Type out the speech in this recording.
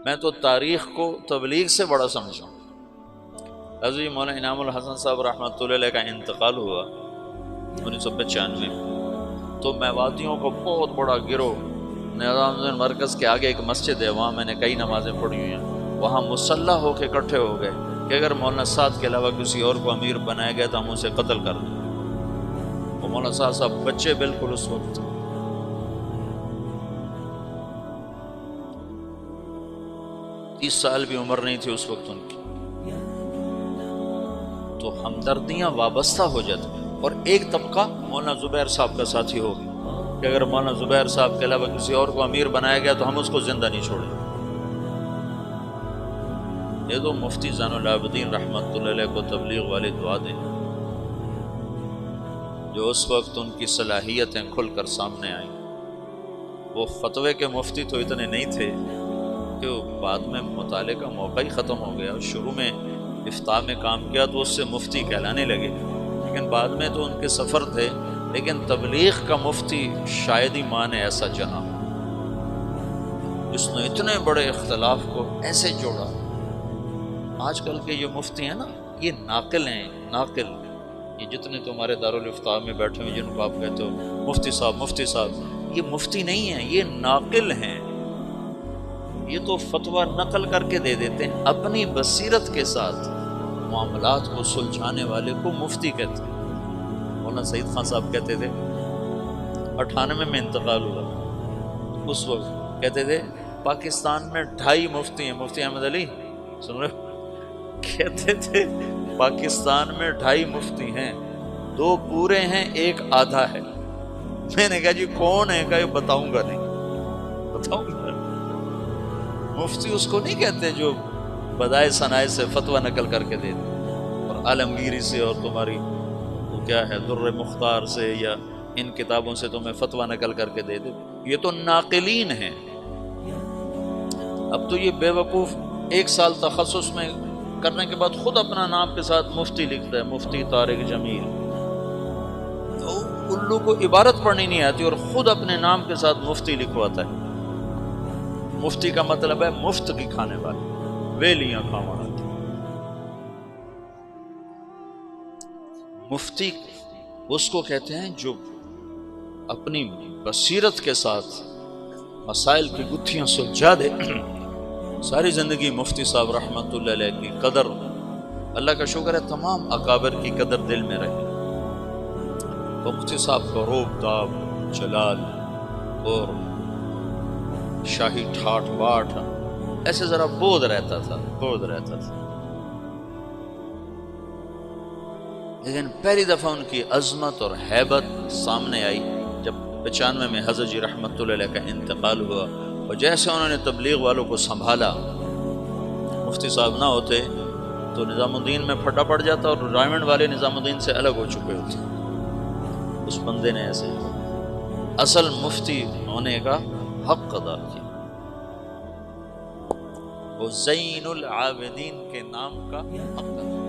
میں تو تاریخ کو تبلیغ سے بڑا سمجھا ہوں۔ حضرت مولانا انعام الحسن صاحب رحمۃ اللہ علیہ کا انتقال ہوا 1995 میں، تو میواتیوں کو بہت بڑا گروہ نظام الدین مرکز کے آگے ایک مسجد ہے، وہاں میں نے کئی نمازیں پڑھی ہوئی ہیں، وہاں مسلح ہو کے اکٹھے ہو گئے کہ اگر مولانا سعد کے علاوہ کسی اور کو امیر بنایا گیا تو ہم اسے قتل کر دیں۔ وہ مولانا صاحب بچے بالکل اس وقت 30 سال بھی عمر نہیں تھی اس وقت ان کی، تو ہمدردیاں وابستہ ہو جاتی ہیں۔ اور ایک طبقہ مولانا زبیر صاحب کا ساتھی ہو گیا کہ اگر مولانا زبیر صاحب کے علاوہ کسی اور کو امیر بنایا گیا تو ہم اس کو زندہ نہیں چھوڑیں۔ یہ تو مفتی زین العابدین رحمۃ اللہ علیہ کو تبلیغ والے دعا دیں، جو اس وقت ان کی صلاحیتیں کھل کر سامنے آئیں۔ وہ فتوے کے مفتی تو اتنے نہیں تھے کہ بعد میں مطالعے کا موقع ہی ختم ہو گیا، شروع میں افتاء میں کام کیا تو اس سے مفتی کہلانے لگے، لیکن بعد میں تو ان کے سفر تھے، لیکن تبلیغ کا مفتی شاید ہی ماں نے ایسا چنا جس نے اتنے بڑے اختلاف کو ایسے جوڑا۔ آج کل کے یہ مفتی ہیں نا، یہ ناقل ہیں، ناقل، یہ جتنے تمہارے دارالافتاء میں بیٹھے ہوئے جن کو آپ کہتے ہو مفتی صاحب مفتی صاحب، یہ مفتی نہیں ہیں، یہ ناقل ہیں۔ یہ تو فتویٰ نقل کر کے دے دیتے ہیں، اپنی بصیرت کے ساتھ معاملات کو سلجھانے والے کو مفتی کہتے ہیں۔ مولانا سعید خان صاحب کہتے تھے 98 میں انتقال ہوا، اس وقت کہتے تھے پاکستان میں 2.5 مفتی ہیں، مفتی احمد علی سن رہے ہو؟ کہتے تھے پاکستان میں 2.5 مفتی ہیں، 2 پورے ہیں، 1 آدھا ہے۔ میں نے کہا جی کون ہے؟ کہا بتاؤں گا نہیں، بتاؤں گا۔ مفتی اس کو نہیں کہتے جو بدائے ثنائے سے فتویٰ نقل کر کے دے دے، اور عالمگیری سے اور تمہاری وہ کیا ہے در مختار سے یا ان کتابوں سے تمہیں فتویٰ نقل کر کے دے دے۔ یہ تو ناقلین ہیں۔ اب تو یہ بے وقوف 1 سال تخصص میں کرنے کے بعد خود اپنا نام کے ساتھ مفتی لکھتا ہے، مفتی طارق جمیل۔ تو الو کو عبارت پڑھنی نہیں آتی اور خود اپنے نام کے ساتھ مفتی لکھواتا ہے۔ مفتی کا مطلب ہے مفت کی کھانے والے، ویلیاں کھاوانا۔ مفتی اس کو کہتے ہیں جو اپنی بصیرت کے ساتھ مسائل کی گتھیاں سلجھا دے۔ ساری زندگی مفتی صاحب رحمۃ اللہ علیہ کی قدر، اللہ کا شکر ہے تمام اکابر کی قدر دل میں رہی۔ مفتی صاحب کا روب داب، جلال اور شاہی ٹھاٹ باٹ ایسے ذرا بود رہتا تھا، بود رہتا تھا، لیکن پہلی دفعہ ان کی عظمت اور ہیبت سامنے آئی جب 95 میں حضرت جی رحمۃ اللہ علیہ کا انتقال ہوا، اور جیسے انہوں نے تبلیغ والوں کو سنبھالا، مفتی صاحب نہ ہوتے تو نظام الدین میں پھٹا پڑ جاتا اور رائمنڈ والے نظام الدین سے الگ ہو چکے ہوتے۔ اس بندے نے ایسے اصل مفتی ہونے کا حق ادا کیا، وہ زین العابدین کے نام کا حق ادا کیا۔